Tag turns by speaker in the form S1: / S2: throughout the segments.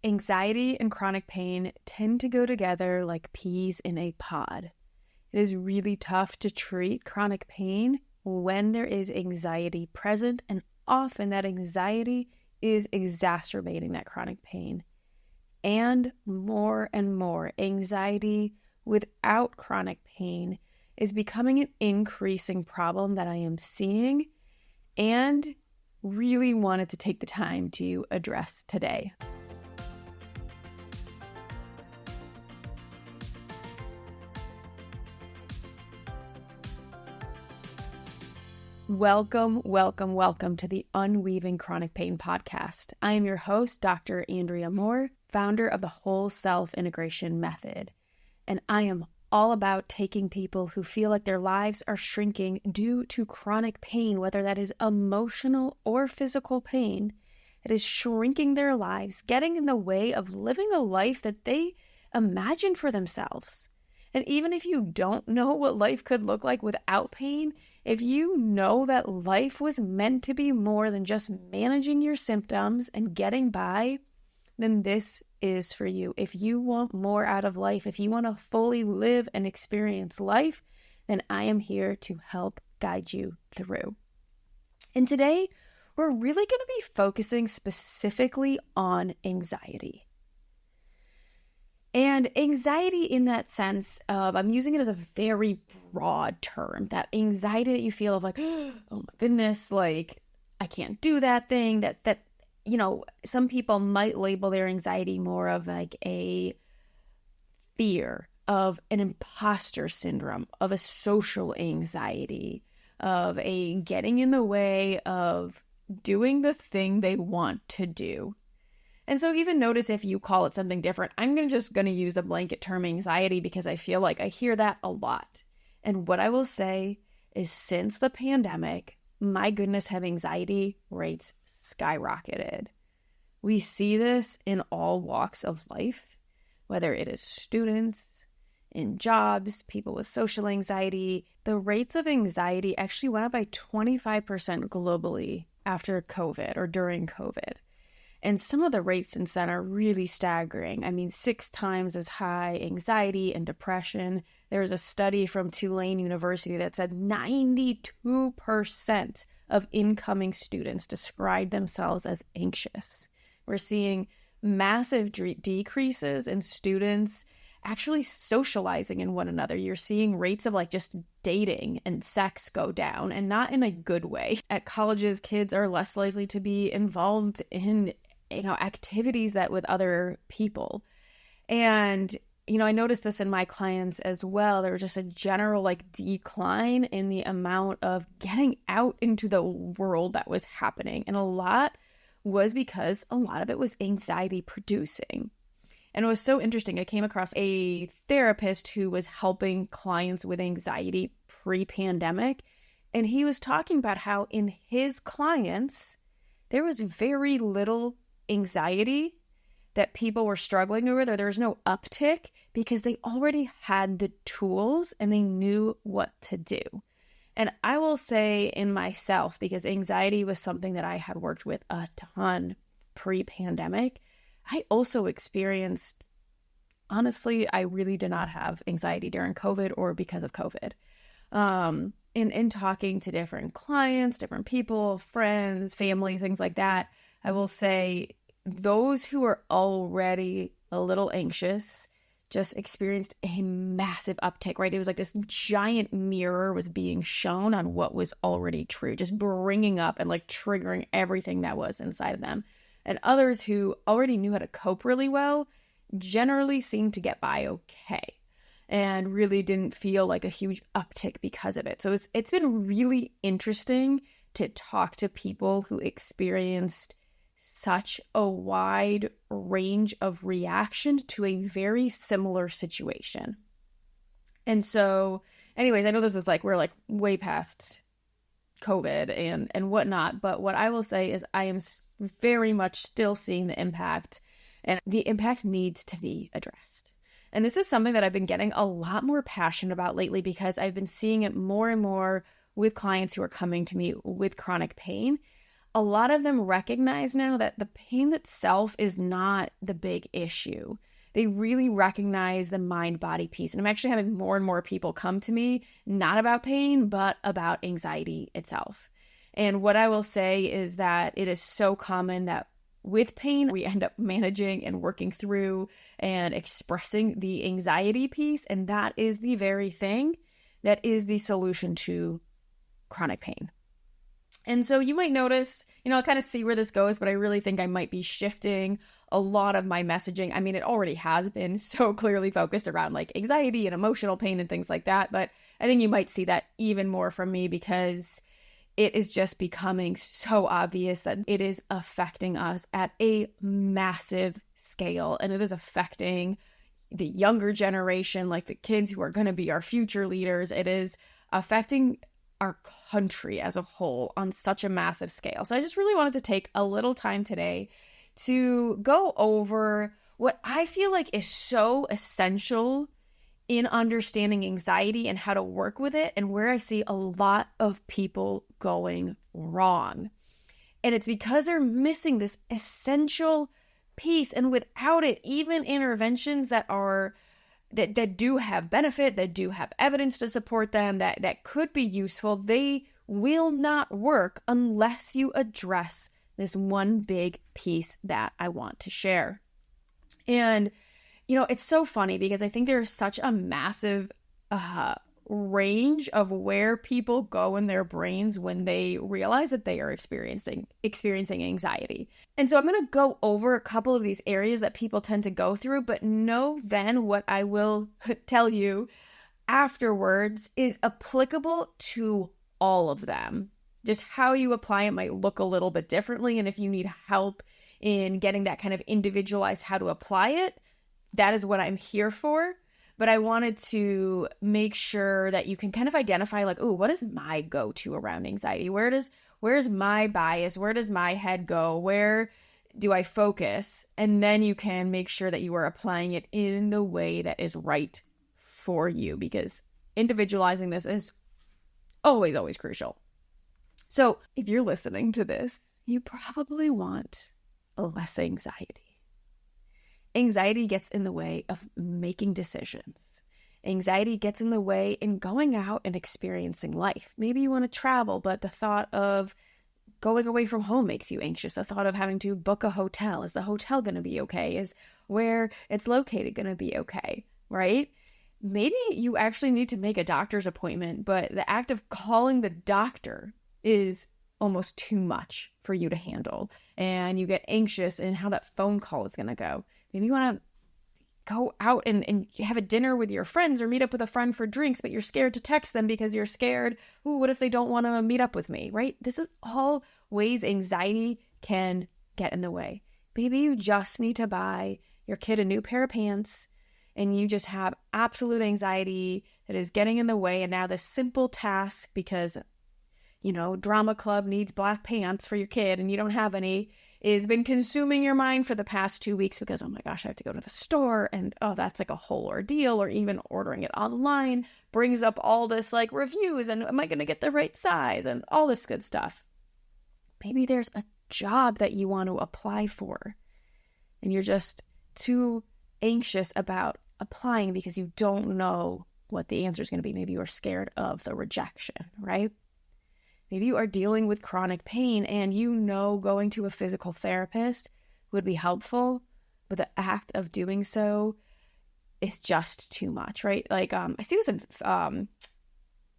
S1: Anxiety and chronic pain tend to go together like peas in a pod. It is really tough to treat chronic pain when there is anxiety present, and often that anxiety is exacerbating that chronic pain. And more, anxiety without chronic pain is becoming an increasing problem that I am seeing and really wanted to take the time to address today. Welcome to the Unweaving Chronic Pain podcast. I am your host, Dr. Andrea Moore, founder of the Whole Self Integration Method. And I am all about taking people who feel like their lives are shrinking due to chronic pain, whether that is emotional or physical pain, that is shrinking their lives, getting in the way of living a life that they imagine for themselves. And even if you don't know what life could look like without pain, if you know that life was meant to be more than just managing your symptoms and getting by, then this is for you. If you want more out of life, if you want to fully live and experience life, then I am here to help guide you through. And today, we're really going to be focusing specifically on anxiety. And anxiety in that sense of, I'm using it as a very broad term, that anxiety that you feel of like, oh my goodness, like I can't do that thing, that some people might label their anxiety more of like a fear of an imposter syndrome, of a social anxiety, of a getting in the way of doing the thing they want to do. And so even notice if you call it something different. I'm just going to use the blanket term anxiety because I feel like I hear that a lot. And what I will say is since the pandemic, my goodness, have anxiety rates skyrocketed. We see this in all walks of life, whether it is students, in jobs, people with social anxiety. The rates of anxiety actually went up by 25% globally after COVID or during COVID. And some of the rates since then are really staggering. I mean, 6 times as high anxiety and depression. There was a study from Tulane University that said 92% of incoming students described themselves as anxious. We're seeing massive decreases in students actually socializing in one another. You're seeing rates of like just dating and sex go down, and not in a good way. At colleges, kids are less likely to be involved in activities that with other people. And, I noticed this in my clients as well. There was just a general decline in the amount of getting out into the world that was happening. And a lot was because a lot of it was anxiety producing. And it was so interesting. I came across a therapist who was helping clients with anxiety pre-pandemic. And he was talking about how in his clients, there was very little anxiety that people were struggling with, or there was no uptick because they already had the tools and they knew what to do. And I will say in myself, because anxiety was something that I had worked with a ton pre-pandemic, I also experienced, honestly, I really did not have anxiety during COVID or because of COVID. In talking to different clients, different people, friends, family, things like that, I will say those who are already a little anxious just experienced a massive uptick, right? It was like this giant mirror was being shown on what was already true, just bringing up and triggering everything that was inside of them. And others who already knew how to cope really well generally seemed to get by okay and really didn't feel like a huge uptick because of it. So it's been really interesting to talk to people who experienced such a wide range of reaction to a very similar situation. And so anyways, I know this is we're way past COVID and whatnot, but what I will say is I am very much still seeing the impact, and the impact needs to be addressed. And this is something that I've been getting a lot more passionate about lately because I've been seeing it more and more with clients who are coming to me with chronic pain. a lot of them recognize now that the pain itself is not the big issue. They really recognize the mind-body piece. And I'm actually having more and more people come to me, not about pain, but about anxiety itself. And what I will say is that it is so common that with pain, we end up managing and working through and expressing the anxiety piece. And that is the very thing that is the solution to chronic pain. And so you might notice, I'll kind of see where this goes, but I really think I might be shifting a lot of my messaging. I mean, it already has been so clearly focused around like anxiety and emotional pain and things like that. But I think you might see that even more from me because it is just becoming so obvious that it is affecting us at a massive scale. And it is affecting the younger generation, like the kids who are going to be our future leaders. It is affecting our country as a whole on such a massive scale. So I just really wanted to take a little time today to go over what I feel like is so essential in understanding anxiety and how to work with it, and where I see a lot of people going wrong. And it's because they're missing this essential piece. And without it, even interventions that do have benefit, that do have evidence to support them, that could be useful, they will not work unless you address this one big piece that I want to share. And, it's so funny because I think there's such a massive range of where people go in their brains when they realize that they are experiencing anxiety. And so I'm going to go over a couple of these areas that people tend to go through, but know then what I will tell you afterwards is applicable to all of them. Just how you apply it might look a little bit differently. And if you need help in getting that kind of individualized how to apply it, that is what I'm here for. But I wanted to make sure that you can kind of identify like, what is my go-to around anxiety? Where's my bias? Where does my head go? Where do I focus? And then you can make sure that you are applying it in the way that is right for you, because individualizing this is always, always crucial. So if you're listening to this, you probably want less anxiety. Anxiety gets in the way of making decisions. Anxiety gets in the way in going out and experiencing life. Maybe you want to travel, but the thought of going away from home makes you anxious. The thought of having to book a hotel. Is the hotel going to be okay? Is where it's located going to be okay? Right? Maybe you actually need to make a doctor's appointment, but the act of calling the doctor is almost too much for you to handle. And you get anxious in how that phone call is going to go. Maybe you want to go out and have a dinner with your friends or meet up with a friend for drinks, but you're scared to text them because you're scared, what if they don't want to meet up with me, right? This is all ways anxiety can get in the way. Maybe you just need to buy your kid a new pair of pants and you just have absolute anxiety that is getting in the way. And now this simple task, because, drama club needs black pants for your kid and you don't have any, has been consuming your mind for the past 2 weeks because, oh my gosh, I have to go to the store and, that's like a whole ordeal. Or even ordering it online brings up all this like reviews and am I going to get the right size and all this good stuff. Maybe there's a job that you want to apply for and you're just too anxious about applying because you don't know what the answer is going to be. Maybe you're scared of the rejection, right? Maybe you are dealing with chronic pain and going to a physical therapist would be helpful, but the act of doing so is just too much, right? Like I see this in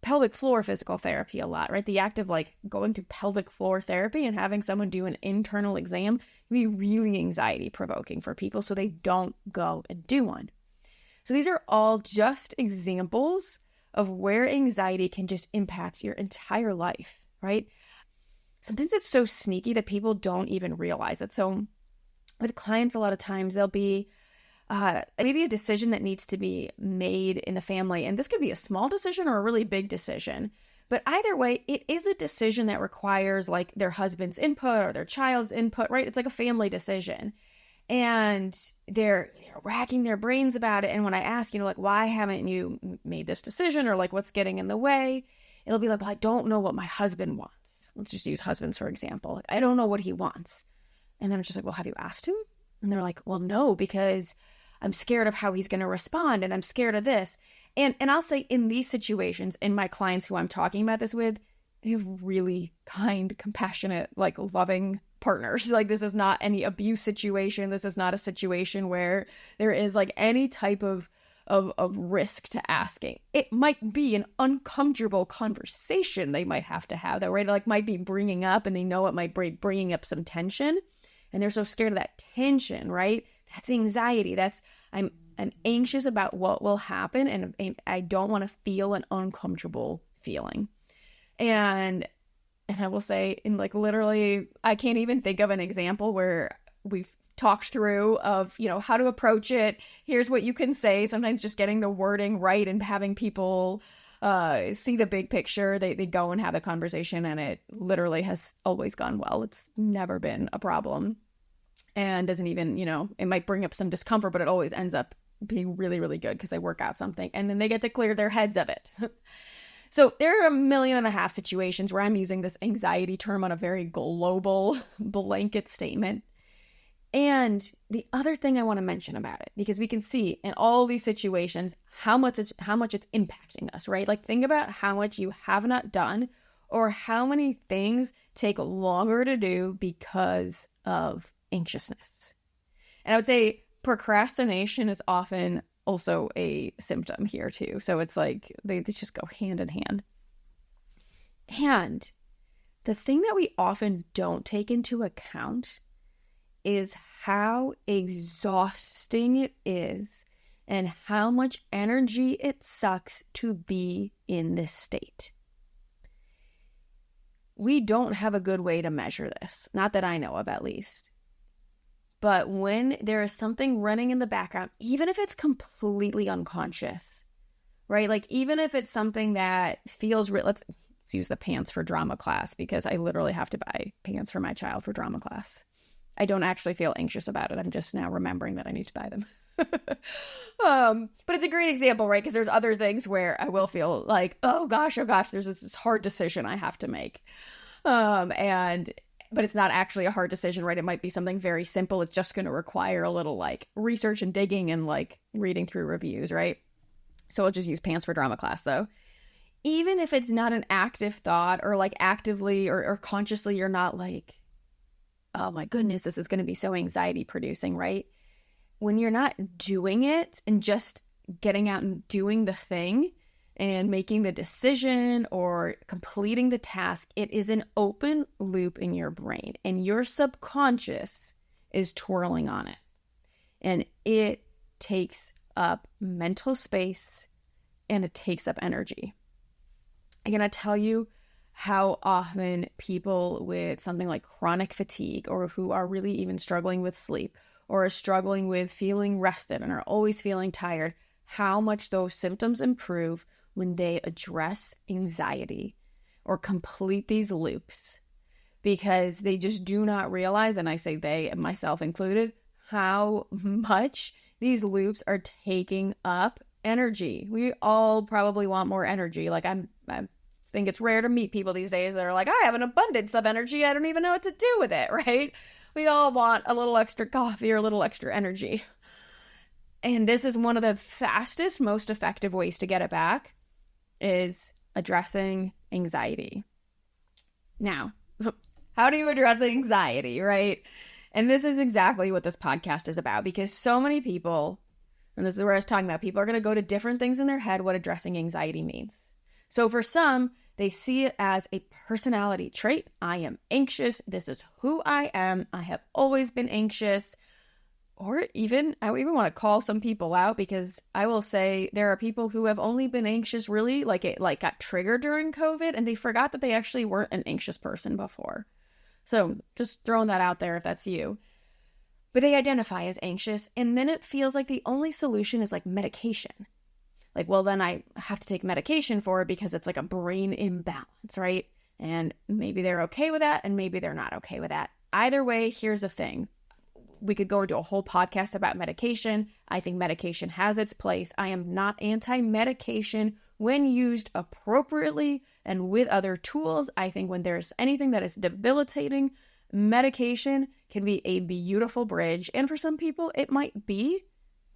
S1: pelvic floor physical therapy a lot, right? The act of like going to pelvic floor therapy and having someone do an internal exam can be really anxiety provoking for people, so they don't go and do one. So these are all just examples of where anxiety can just impact your entire life, right? Sometimes it's so sneaky that people don't even realize it. So with clients, a lot of times there'll be maybe a decision that needs to be made in the family. And this could be a small decision or a really big decision. But either way, it is a decision that requires like their husband's input or their child's input, right? It's like a family decision. And they're racking their brains about it. And when I ask, like, why haven't you made this decision? Or like, what's getting in the way? It'll be like, well, I don't know what my husband wants. let's just use husbands, for example. Like, I don't know what he wants. And I'm just like, well, have you asked him? And they're like, well, no, because I'm scared of how he's going to respond. And I'm scared of this. And I'll say in these situations, in my clients who I'm talking about this with, they have really kind, compassionate, like loving partners. Like, this is not any abuse situation. This is not a situation where there is like any type of risk to asking. It might be an uncomfortable conversation they might have to have, though, right? It like might be bringing up, and they know it might be bringing up some tension, and they're so scared of that tension, right? That's anxiety. That's I'm anxious about what will happen, and I don't want to feel an uncomfortable feeling. And I will say, in like literally, I can't even think of an example where we've talked through of, you know, how to approach it. Here's what you can say. Sometimes just getting the wording right and having people see the big picture. They go and have a conversation, and it literally has always gone well. It's never been a problem, and doesn't even, you know, it might bring up some discomfort, but it always ends up being really, really good because they work out something and then they get to clear their heads of it. So there are 1.5 million situations where I'm using this anxiety term on a very global blanket statement. And the other thing I want to mention about it, because we can see in all these situations how much it's impacting us, right? Like, think about how much you have not done, or how many things take longer to do because of anxiousness. And I would say procrastination is often also a symptom here too. So it's like they just go hand in hand. And the thing that we often don't take into account is how exhausting it is and how much energy it sucks to be in this state. We don't have a good way to measure this, not that I know of at least. But when there is something running in the background, even if it's completely unconscious, right? Like, even if it's something that feels let's use the pants for drama class, because I literally have to buy pants for my child for drama class. I don't actually feel anxious about it. I'm just now remembering that I need to buy them. But it's a great example, right? Because there's other things where I will feel like, oh gosh, there's this hard decision I have to make. But it's not actually a hard decision, right? It might be something very simple. It's just going to require a little like research and digging and like reading through reviews, right? So I'll just use pants for drama class though. Even if it's not an active thought, or like actively or consciously, you're not like, oh my goodness, this is going to be so anxiety producing, right? When you're not doing it and just getting out and doing the thing and making the decision or completing the task, it is an open loop in your brain, and your subconscious is twirling on it. And it takes up mental space, and it takes up energy. I'm going to tell you how often people with something like chronic fatigue, or who are really even struggling with sleep, or are struggling with feeling rested and are always feeling tired, how much those symptoms improve when they address anxiety or complete these loops, because they just do not realize, and I say they, and myself included, how much these loops are taking up energy. We all probably want more energy. Like, I think it's rare to meet people these days that are like, I have an abundance of energy. I don't even know what to do with it, right? We all want a little extra coffee or a little extra energy. And this is one of the fastest, most effective ways to get it back, is addressing anxiety. Now, how do you address anxiety, right? And this is exactly what this podcast is about, because so many people, and this is where I was talking about, people are going to go to different things in their head what addressing anxiety means. So for some, they see it as a personality trait. I am anxious. This is who I am. I have always been anxious. Or even, I even want to call some people out, because I will say there are people who have only been anxious really, like it like got triggered during COVID, and they forgot that they actually weren't an anxious person before. So just throwing that out there if that's you. But they identify as anxious, and then it feels like the only solution is like medication. Like, well, then I have to take medication for it because it's like a brain imbalance, right? And maybe they're okay with that, and maybe they're not okay with that. Either way, here's the thing. We could go into a whole podcast about medication. I think medication has its place. I am not anti-medication when used appropriately, And with other tools, I think when there's anything that is debilitating, medication can be a beautiful bridge. And for some people, it might be,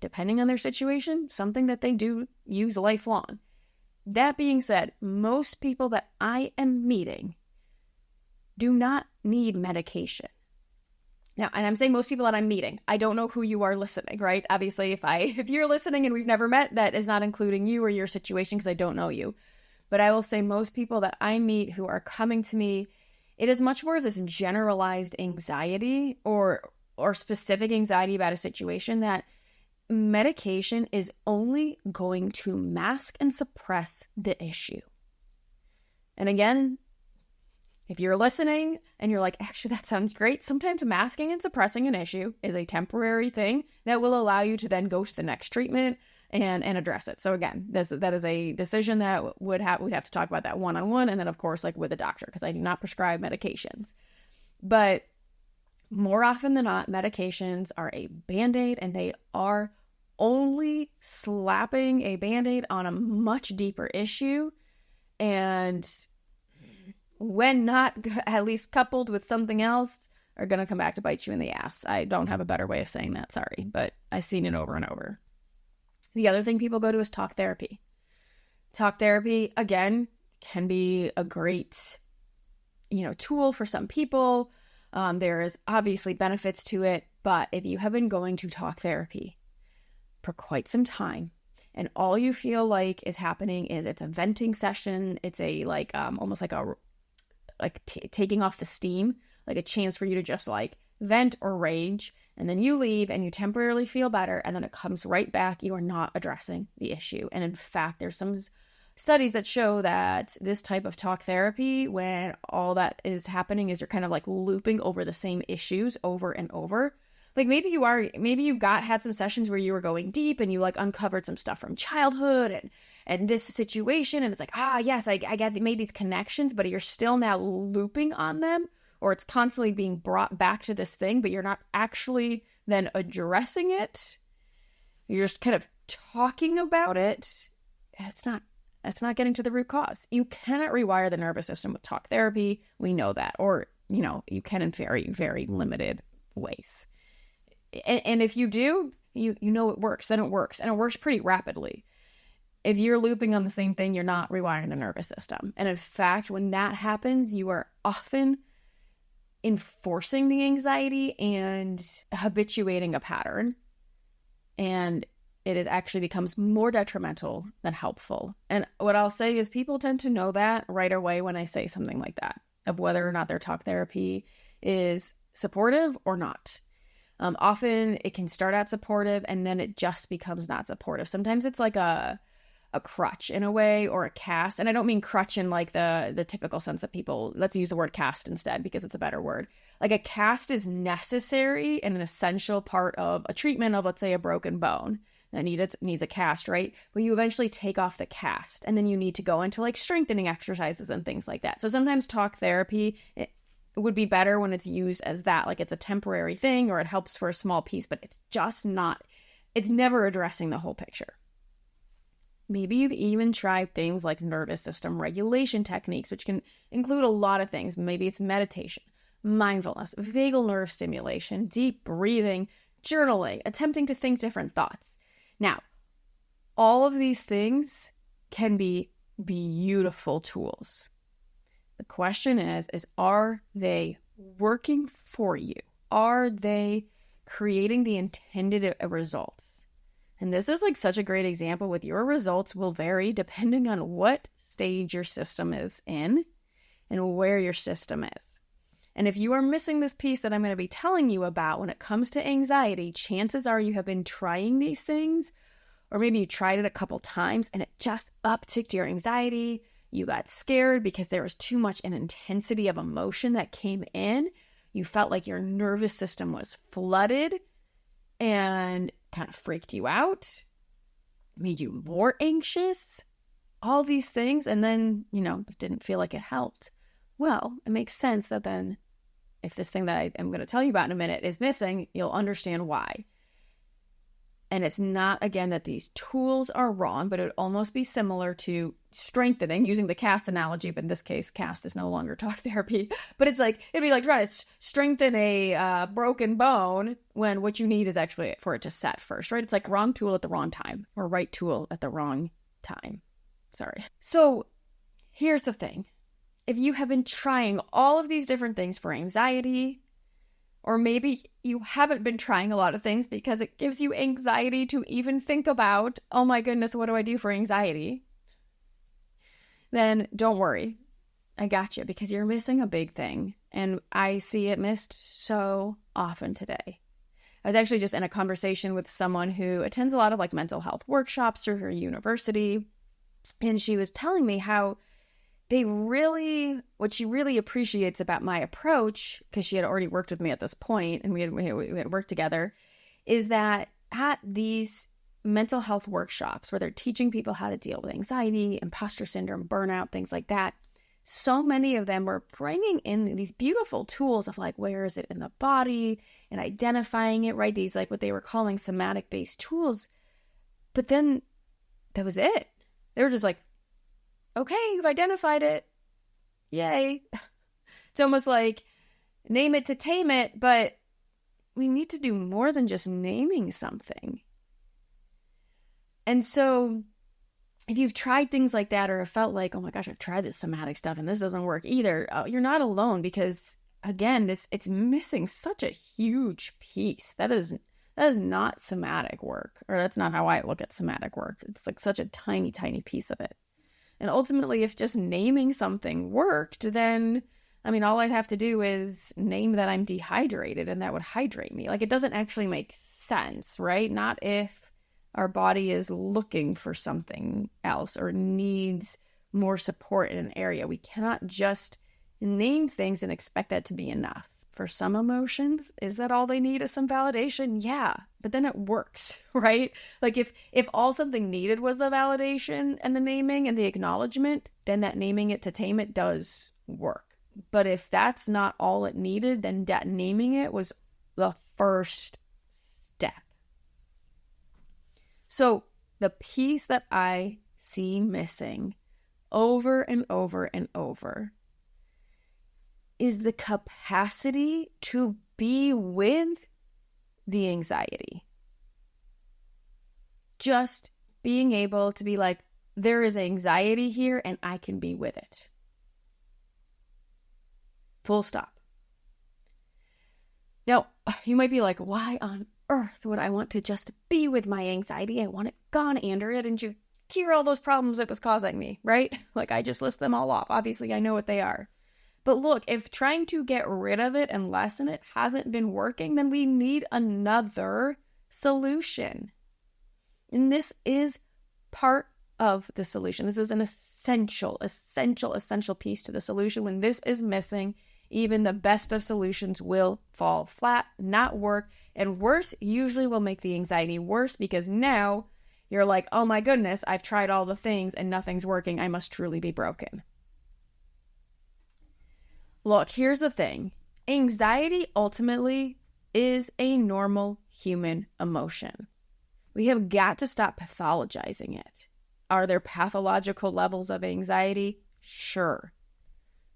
S1: depending on their situation, something that they do use lifelong. That being said, most people that I am meeting do not need medication. Now, and I'm saying most people that I'm meeting, I don't know who you are listening, right? Obviously, if you're listening and we've never met, that is not including you or your situation because I don't know you. But I will say most people that I meet who are coming to me, it is much more of this generalized anxiety or specific anxiety about a situation that medication is only going to mask and suppress the issue. And again, if you're listening and you're like, actually, that sounds great, sometimes masking and suppressing an issue is a temporary thing that will allow you to then go to the next treatment and address it. So again, that is a decision that we'd have to talk about that one-on-one, and then of course, like with a doctor, because I do not prescribe medications. But more often than not, medications are a Band-Aid, and they are only slapping a Band-Aid on a much deeper issue. And when not at least coupled with something else, are going to come back to bite you in the ass. I don't have a better way of saying that, sorry, but I've seen it over and over. The other thing people go to is talk therapy. Talk therapy, again, can be a great, tool for some people. There is obviously benefits to it, but if you have been going to talk therapy for quite some time, and all you feel like is happening is it's a venting session, it's a almost like taking off the steam, like a chance for you to just vent or rage, and then you leave and you temporarily feel better, and then it comes right back. You are not addressing the issue. And in fact, there's some studies that show that this type of talk therapy, when all that is happening is you're kind of looping over the same issues over and over. Maybe you had some sessions where you were going deep and you uncovered some stuff from childhood and this situation, and it's yes, I made these connections, but you're still now looping on them, or it's constantly being brought back to this thing, but you're not actually then addressing it. You're just kind of talking about it. It's not getting to the root cause. You cannot rewire the nervous system with talk therapy. We know that, or you can in very, very limited ways. And if you do, you know it works, then it works. And it works pretty rapidly. If you're looping on the same thing, you're not rewiring the nervous system. And in fact, when that happens, you are often enforcing the anxiety and habituating a pattern. And it actually becomes more detrimental than helpful. And what I'll say is people tend to know that right away when I say something like that, of whether or not their talk therapy is supportive or not. Often it can start out supportive and then it just becomes not supportive. Sometimes it's like a crutch in a way, or a cast. And I don't mean crutch in the typical sense that people, let's use the word cast instead because it's a better word. A cast is necessary and an essential part of a treatment of, let's say, a broken bone that needs a cast, right? But you eventually take off the cast and then you need to go into strengthening exercises and things like that. So sometimes talk therapy, it would be better when it's used as that, it's a temporary thing, or it helps for a small piece, but it's never addressing the whole picture. Maybe you've even tried things like nervous system regulation techniques, which can include a lot of things. Maybe it's meditation, mindfulness, vagal nerve stimulation, deep breathing, journaling, attempting to think different thoughts. Now, all of these things can be beautiful tools. The question is are they working for you? Are they creating the intended results? And this is such a great example with your results will vary depending on what stage your system is in and where your system is. And if you are missing this piece that I'm going to be telling you about when it comes to anxiety, chances are you have been trying these things, or maybe you tried it a couple times and it just upticked your anxiety. You got scared because there was too much an intensity of emotion that came in. You felt like your nervous system was flooded and kind of freaked you out, made you more anxious, all these things. And then, it didn't feel like it helped. Well, it makes sense that then if this thing that I am going to tell you about in a minute is missing, you'll understand why. And it's not, again, that these tools are wrong, but it would almost be similar to strengthening, using the cast analogy, but in this case, cast is no longer talk therapy. But it's like, it'd be like trying to strengthen a broken bone when what you need is actually for it to set first, right? It's like wrong tool at the wrong time, or right tool at the wrong time. Sorry. So here's the thing. If you have been trying all of these different things for anxiety, or maybe you haven't been trying a lot of things because it gives you anxiety to even think about, oh my goodness, what do I do for anxiety? Then don't worry. I got you, because you're missing a big thing. And I see it missed so often today. I was actually just in a conversation with someone who attends a lot of like mental health workshops through her university. And she was telling me how what she really appreciates about my approach, because she had already worked with me at this point and we had worked together, is that at these mental health workshops where they're teaching people how to deal with anxiety, imposter syndrome, burnout, things like that, so many of them were bringing in these beautiful tools of like, where is it in the body, and identifying it, right? These like what they were calling somatic-based tools. But then that was it. They were just like, okay, you've identified it. Yay. It's almost like name it to tame it, but we need to do more than just naming something. And so if you've tried things like that, or have felt like, oh my gosh, I've tried this somatic stuff and this doesn't work either, you're not alone, because again, it's missing such a huge piece. That is not somatic work, or that's not how I look at somatic work. It's like such a tiny, tiny piece of it. And ultimately, if just naming something worked, then, I mean, all I'd have to do is name that I'm dehydrated and that would hydrate me. Like, it doesn't actually make sense, right? Not if our body is looking for something else or needs more support in an area. We cannot just name things and expect that to be enough. For some emotions, is that all they need is some validation? Yeah, but then it works, right? Like if all something needed was the validation and the naming and the acknowledgement, then that naming it to tame it does work. But if that's not all it needed, then that naming it was the first step. So the piece that I see missing over and over and over is the capacity to be with the anxiety. Just being able to be like, there is anxiety here and I can be with it. Full stop. Now, you might be like, why on earth would I want to just be with my anxiety? I want it gone, Andrea. Didn't you hear all those problems it was causing me, right? Like I just list them all off. Obviously, I know what they are. But look, if trying to get rid of it and lessen it hasn't been working, then we need another solution. And this is part of the solution. This is an essential piece to the solution. When this is missing, even the best of solutions will fall flat, not work, and worse usually will make the anxiety worse, because now you're like, oh my goodness, I've tried all the things and nothing's working. I must truly be broken. Look, here's the thing. Anxiety ultimately is a normal human emotion. We have got to stop pathologizing it. Are there pathological levels of anxiety? Sure.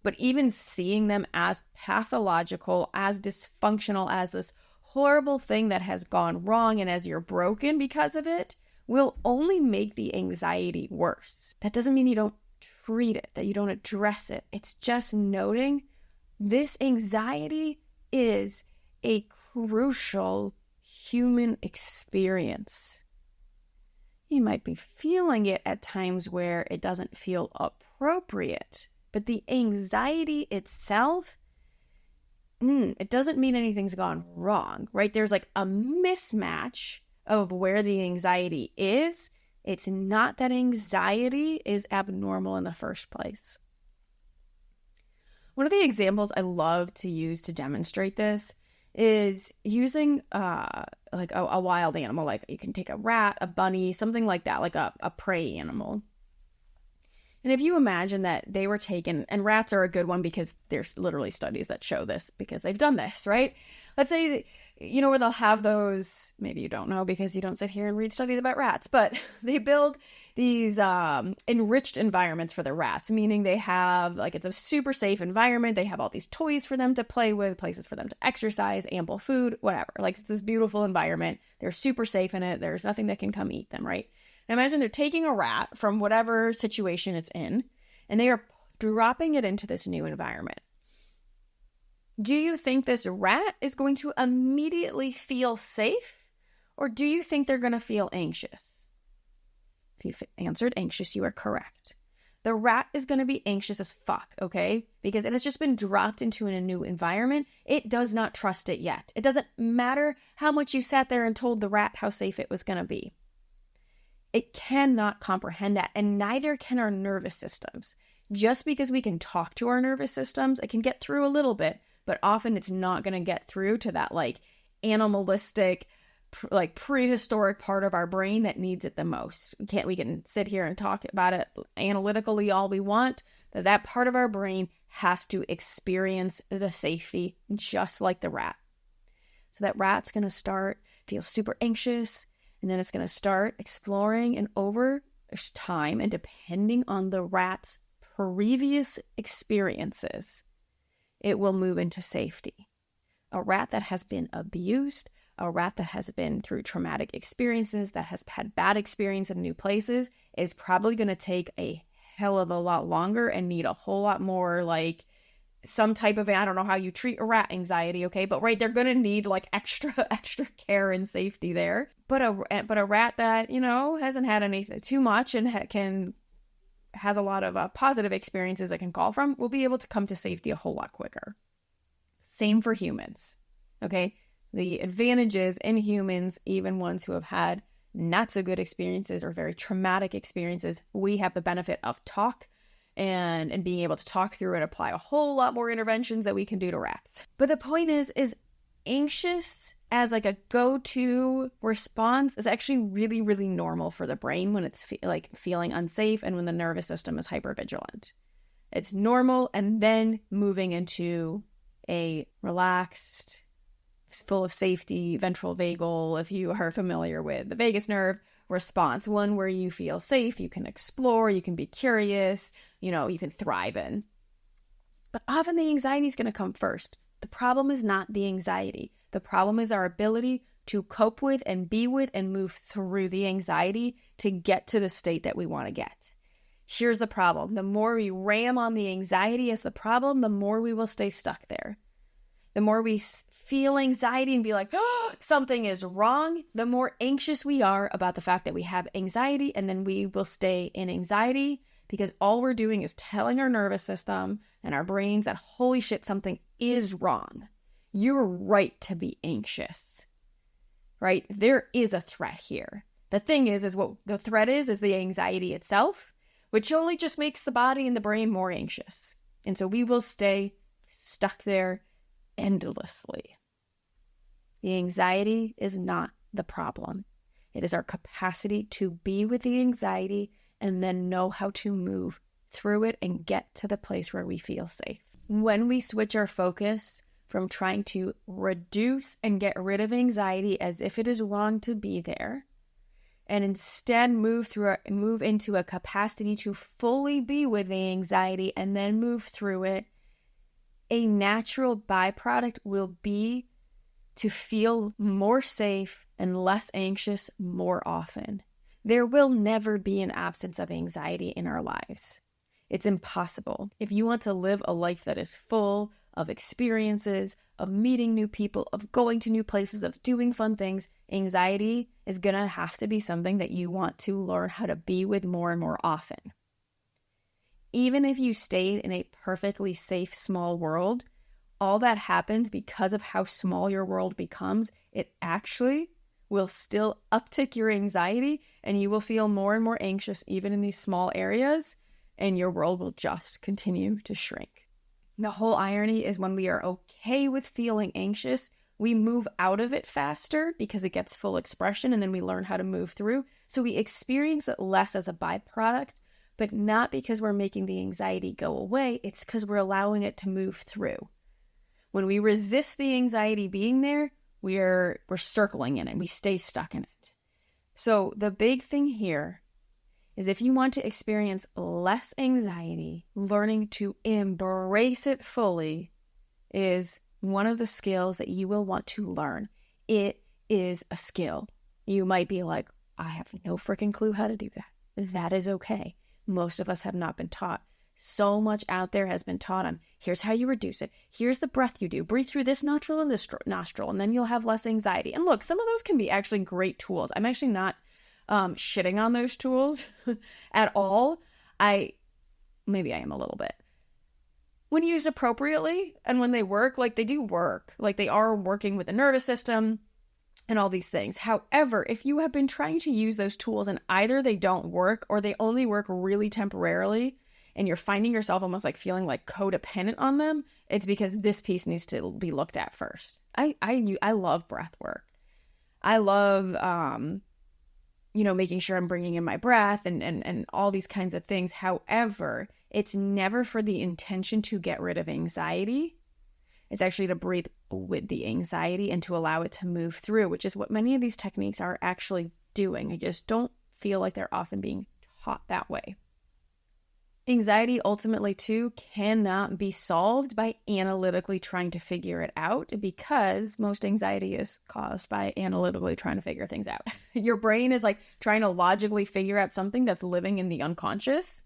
S1: But even seeing them as pathological, as dysfunctional, as this horrible thing that has gone wrong, and as you're broken because of it, will only make the anxiety worse. That doesn't mean you don't treat it, that you don't address it. It's just noting this anxiety is a crucial human experience. You might be feeling it at times where it doesn't feel appropriate, but the anxiety itself, it doesn't mean anything's gone wrong, right? There's like a mismatch of where the anxiety is. It's not that anxiety is abnormal in the first place. One of the examples I love to use to demonstrate this is using like a wild animal. Like you can take a rat, a bunny, something like that, like a prey animal. And if you imagine that they were taken, and rats are a good one because there's literally studies that show this because they've done this, right? Let's say where they'll have those, maybe you don't know because you don't sit here and read studies about rats, but they build these enriched environments for the rats, meaning they have, like, it's a super safe environment. They have all these toys for them to play with, places for them to exercise, ample food, whatever. Like, it's this beautiful environment. They're super safe in it. There's nothing that can come eat them, right? And imagine they're taking a rat from whatever situation it's in, and they are dropping it into this new environment. Do you think this rat is going to immediately feel safe, or do you think they're going to feel anxious? If you've answered anxious, you are correct. The rat is going to be anxious as fuck, okay? Because it has just been dropped into a new environment. It does not trust it yet. It doesn't matter how much you sat there and told the rat how safe it was going to be. It cannot comprehend that, and neither can our nervous systems. Just because we can talk to our nervous systems, it can get through a little bit, but often it's not going to get through to that, like, animalistic, like, prehistoric part of our brain that needs it the most. We can sit here and talk about it analytically all we want, but that part of our brain has to experience the safety just like the rat. So that rat's going to feel super anxious, and then it's going to start exploring, and over time, and depending on the rat's previous experiences, it will move into safety. A rat that has been abused, a rat that has been through traumatic experiences, that has had bad experience in new places, is probably going to take a hell of a lot longer and need a whole lot more, like, some type of, I don't know how you treat a rat anxiety, okay? But right, they're going to need, like, extra care and safety there. But a rat that, hasn't had anything too much and has a lot of positive experiences it can call from, will be able to come to safety a whole lot quicker. Same for humans, okay? The advantages in humans, even ones who have had not so good experiences or very traumatic experiences, we have the benefit of talk and being able to talk through and apply a whole lot more interventions that we can do to rats. But the point is anxious as, like, a go-to response is actually really, really normal for the brain when it's feeling unsafe and when the nervous system is hypervigilant. It's normal, and then moving into a relaxed, full of safety, ventral vagal, if you are familiar with the vagus nerve, response, one where you feel safe, you can explore, you can be curious, you can thrive in. But often the anxiety is going to come first. The problem is not the anxiety. The problem is our ability to cope with and be with and move through the anxiety to get to the state that we want to get. Here's the problem. The more we ram on the anxiety as the problem, the more we will stay stuck there. The more we feel anxiety and be like, oh, something is wrong, the more anxious we are about the fact that we have anxiety, and then we will stay in anxiety because all we're doing is telling our nervous system and our brains that, holy shit, something is wrong. You're right to be anxious, right? There is a threat here. The thing is what the threat is the anxiety itself, which only just makes the body and the brain more anxious. And so we will stay stuck there endlessly. The anxiety is not the problem. It is our capacity to be with the anxiety and then know how to move through it and get to the place where we feel safe. When we switch our focus from trying to reduce and get rid of anxiety as if it is wrong to be there, and instead move into a capacity to fully be with the anxiety and then move through it, a natural byproduct will be to feel more safe and less anxious more often. There will never be an absence of anxiety in our lives. It's impossible. If you want to live a life that is full of experiences, of meeting new people, of going to new places, of doing fun things, anxiety is going to have to be something that you want to learn how to be with more and more often. Even if you stayed in a perfectly safe, small world, all that happens because of how small your world becomes, it actually will still uptick your anxiety, and you will feel more and more anxious even in these small areas, and your world will just continue to shrink. The whole irony is when we are okay with feeling anxious, we move out of it faster because it gets full expression, and then we learn how to move through. So we experience it less as a byproduct, but not because we're making the anxiety go away. It's because we're allowing it to move through. When we resist the anxiety being there, We're circling in it. We stay stuck in it. So the big thing here is if you want to experience less anxiety, learning to embrace it fully is one of the skills that you will want to learn. It is a skill. You might be like, I have no freaking clue how to do that. That is okay. Most of us have not been taught. So much out there has been taught on, here's how you reduce it. Here's the breath you do. Breathe through this nostril and this nostril, and then you'll have less anxiety. And look, some of those can be actually great tools. I'm actually not shitting on those tools at all. Maybe I am a little bit. When used appropriately and when they work, like they do work, like they are working with the nervous system and all these things. However, if you have been trying to use those tools and either they don't work or they only work really temporarily and you're finding yourself almost like feeling like codependent on them, it's because this piece needs to be looked at first. I love breath work. I love, making sure I'm bringing in my breath and all these kinds of things. However, it's never for the intention to get rid of anxiety. It's actually to breathe with the anxiety and to allow it to move through, which is what many of these techniques are actually doing. I just don't feel like they're often being taught that way. Anxiety ultimately, too, cannot be solved by analytically trying to figure it out because most anxiety is caused by analytically trying to figure things out. Your brain is like trying to logically figure out something that's living in the unconscious,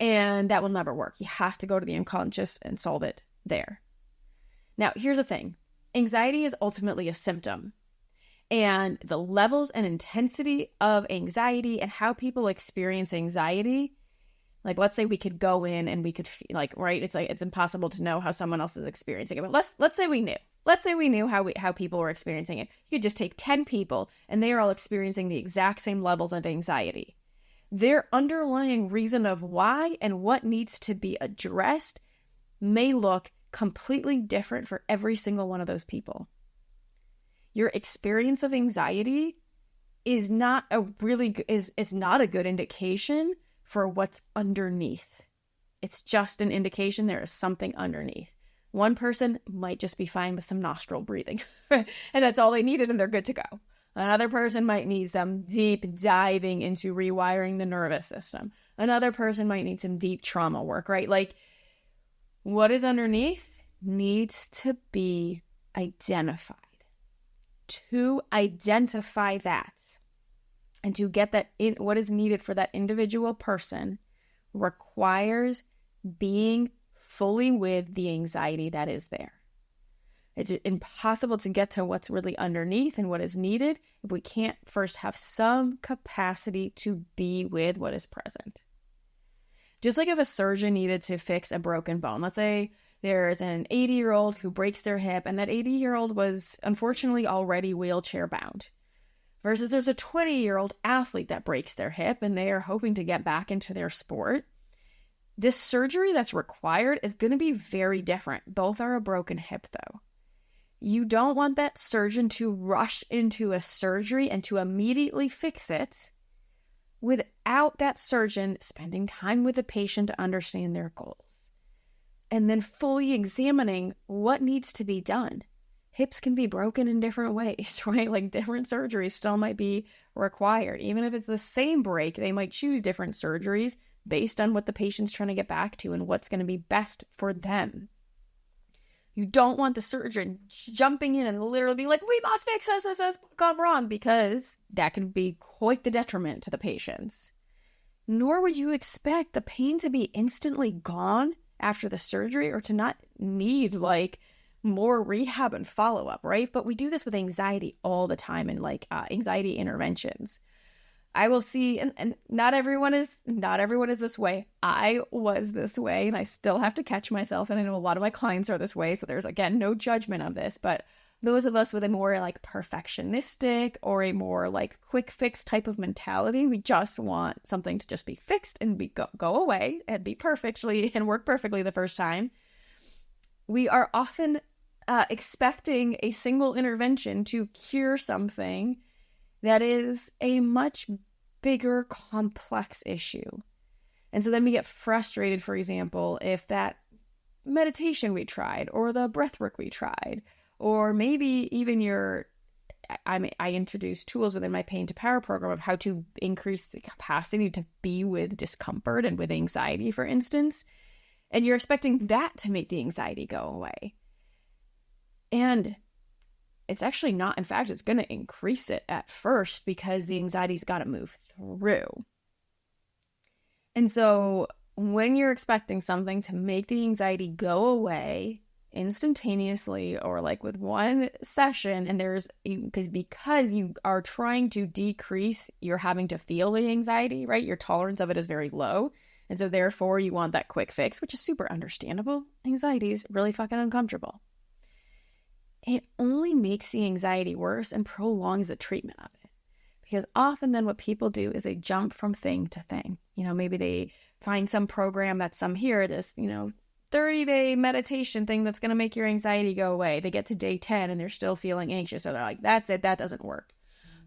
S1: and that will never work. You have to go to the unconscious and solve it there. Now, here's the thing. Anxiety is ultimately a symptom, and the levels and intensity of anxiety and how people experience anxiety. Like, let's say we could go in and we could like, right? It's like, it's impossible to know how someone else is experiencing it. But let's say we knew. Let's say we knew how people were experiencing it. You could just take 10 people and they are all experiencing the exact same levels of anxiety. Their underlying reason of why and what needs to be addressed may look completely different for every single one of those people. Your experience of anxiety is not a good indication for what's underneath. It's just an indication there is something underneath. One person might just be fine with some nostril breathing, and that's all they needed and they're good to go. Another person might need some deep diving into rewiring the nervous system. Another person might need some deep trauma work, right? Like, what is underneath needs to be identified. To identify that and to get that in, what is needed for that individual person requires being fully with the anxiety that is there. It's impossible to get to what's really underneath and what is needed if we can't first have some capacity to be with what is present. Just like if a surgeon needed to fix a broken bone, let's say there's an 80-year-old who breaks their hip and that 80-year-old was unfortunately already wheelchair bound. Versus there's a 20-year-old athlete that breaks their hip and they are hoping to get back into their sport. This surgery that's required is going to be very different. Both are a broken hip, though. You don't want that surgeon to rush into a surgery and to immediately fix it without that surgeon spending time with the patient to understand their goals and then fully examining what needs to be done. Hips can be broken in different ways, right? Like different surgeries still might be required. Even if it's the same break, they might choose different surgeries based on what the patient's trying to get back to and what's going to be best for them. You don't want the surgeon jumping in and literally being like, we must fix this has gone wrong, because that can be quite the detriment to the patients. Nor would you expect the pain to be instantly gone after the surgery or to not need like more rehab and follow-up, right? But we do this with anxiety all the time in like anxiety interventions. I will see, and not everyone is this way. I was this way, and I still have to catch myself, and I know a lot of my clients are this way, so there's, again, no judgment of this, but those of us with a more like perfectionistic or a more like quick fix type of mentality, we just want something to just be fixed and go away and be perfectly and work perfectly the first time. We are often expecting a single intervention to cure something that is a much bigger, complex issue. And so then we get frustrated, for example, if that meditation we tried, or the breath work we tried, Or maybe even I introduce tools within my Pain to Power program of how to increase the capacity to be with discomfort and with anxiety, for instance. And you're expecting that to make the anxiety go away. And it's actually not. In fact, it's going to increase it at first because the anxiety's got to move through. And so when you're expecting something to make the anxiety go away instantaneously or like with one session, and because you are trying to decrease you're having to feel the anxiety, right? Your tolerance of it is very low. And so therefore you want that quick fix, which is super understandable. Anxiety is really fucking uncomfortable. It only makes the anxiety worse and prolongs the treatment of it. Because often then what people do is they jump from thing to thing. Maybe they find some program that's this 30-day meditation thing that's going to make your anxiety go away. They get to day 10 and they're still feeling anxious. So they're like, that's it. That doesn't work.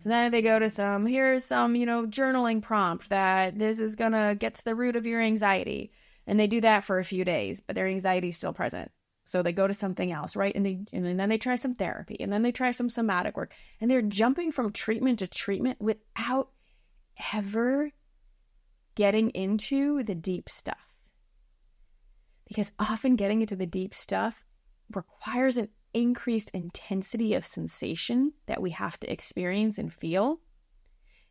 S1: So then they go to here's some, journaling prompt that this is going to get to the root of your anxiety. And they do that for a few days, but their anxiety is still present. So they go to something else, right? And then they try some therapy, and then they try some somatic work. And they're jumping from treatment to treatment without ever getting into the deep stuff. Because often getting into the deep stuff requires an increased intensity of sensation that we have to experience and feel.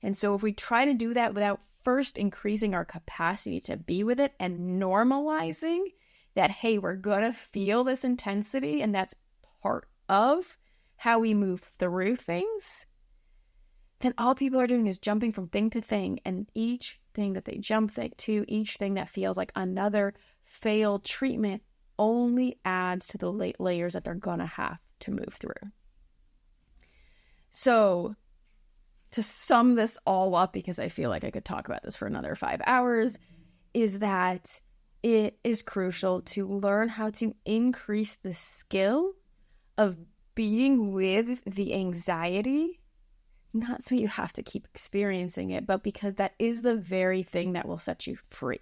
S1: And so if we try to do that without first increasing our capacity to be with it and normalizing that, hey, we're going to feel this intensity and that's part of how we move through things, then all people are doing is jumping from thing to thing. And each thing that they jump to, each thing that feels like another failed treatment only adds to the layers that they're going to have to move through. So to sum this all up, because I feel like I could talk about this for another 5 hours, is that it is crucial to learn how to increase the skill of being with the anxiety, not so you have to keep experiencing it, but because that is the very thing that will set you free.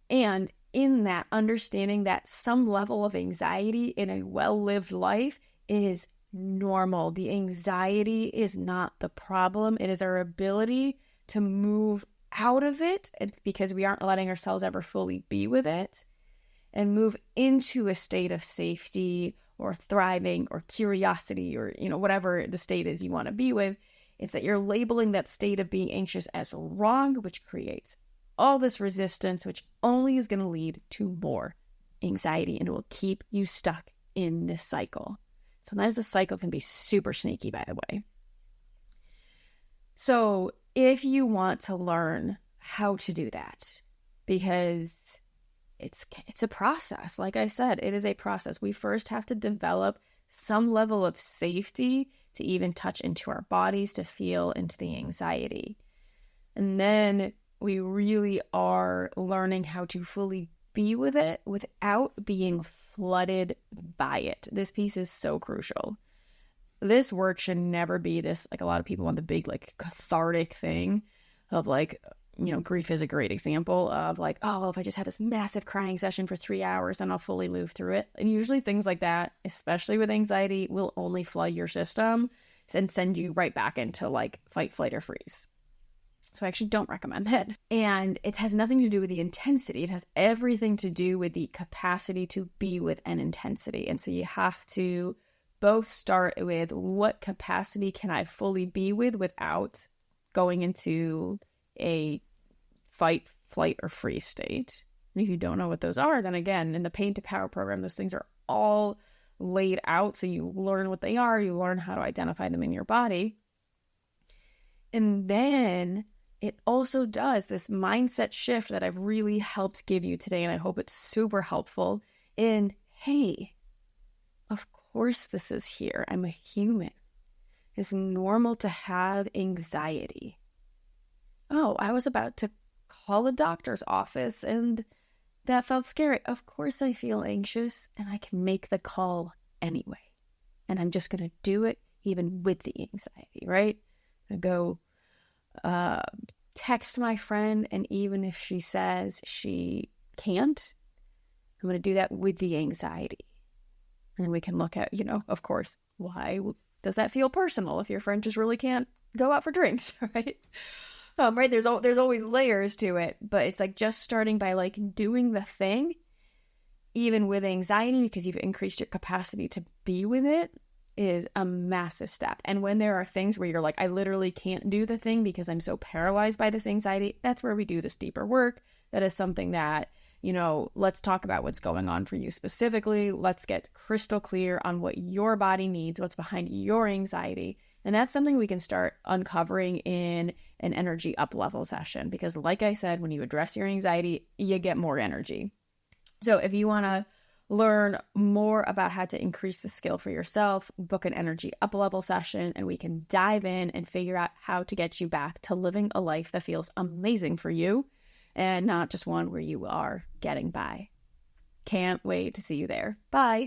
S1: And in that, understanding that some level of anxiety in a well-lived life is normal. The anxiety is not the problem. It is our ability to move out of it, because we aren't letting ourselves ever fully be with it, and move into a state of safety or thriving or curiosity or, whatever the state is you want to be with. It's that you're labeling that state of being anxious as wrong, which creates all this resistance, which only is going to lead to more anxiety and will keep you stuck in this cycle. Sometimes the cycle can be super sneaky, by the way. So if you want to learn how to do that, because it's a process, like I said, it is a process. We first have to develop some level of safety to even touch into our bodies, to feel into the anxiety. And then we really are learning how to fully be with it without being flooded by it. This piece is so crucial. This work should never be this, like a lot of people want the big, like, cathartic thing of like, grief is a great example of like, oh, if I just had this massive crying session for 3 hours, then I'll fully move through it. And usually things like that, especially with anxiety, will only flood your system and send you right back into like fight, flight, or freeze. So I actually don't recommend that. And it has nothing to do with the intensity. It has everything to do with the capacity to be with an intensity. And so you have to both start with what capacity can I fully be with without going into a fight, flight, or freeze state. And if you don't know what those are, then again, in the Pain to Power program, those things are all laid out. So you learn what they are, you learn how to identify them in your body. And then it also does this mindset shift that I've really helped give you today. And I hope it's super helpful in, hey, of course this is here. I'm a human. It's normal to have anxiety. Oh, I was about to call a doctor's office and that felt scary. Of course I feel anxious, and I can make the call anyway. And I'm just going to do it even with the anxiety, right? I go text my friend, and even if she says she can't, I'm going to do that with the anxiety. And we can look at, of course, why does that feel personal if your friend just really can't go out for drinks, right? Right? There's always layers to it, but it's like just starting by like doing the thing, even with anxiety, because you've increased your capacity to be with it, is a massive step. And when there are things where you're like, I literally can't do the thing because I'm so paralyzed by this anxiety, that's where we do this deeper work. That is something that, let's talk about what's going on for you specifically. Let's get crystal clear on what your body needs, what's behind your anxiety. And that's something we can start uncovering in an energy up level session, because like I said, when you address your anxiety, you get more energy. So if you want to learn more about how to increase the skill for yourself, book an energy up level session and we can dive in and figure out how to get you back to living a life that feels amazing for you and not just one where you are getting by. Can't wait to see you there. Bye.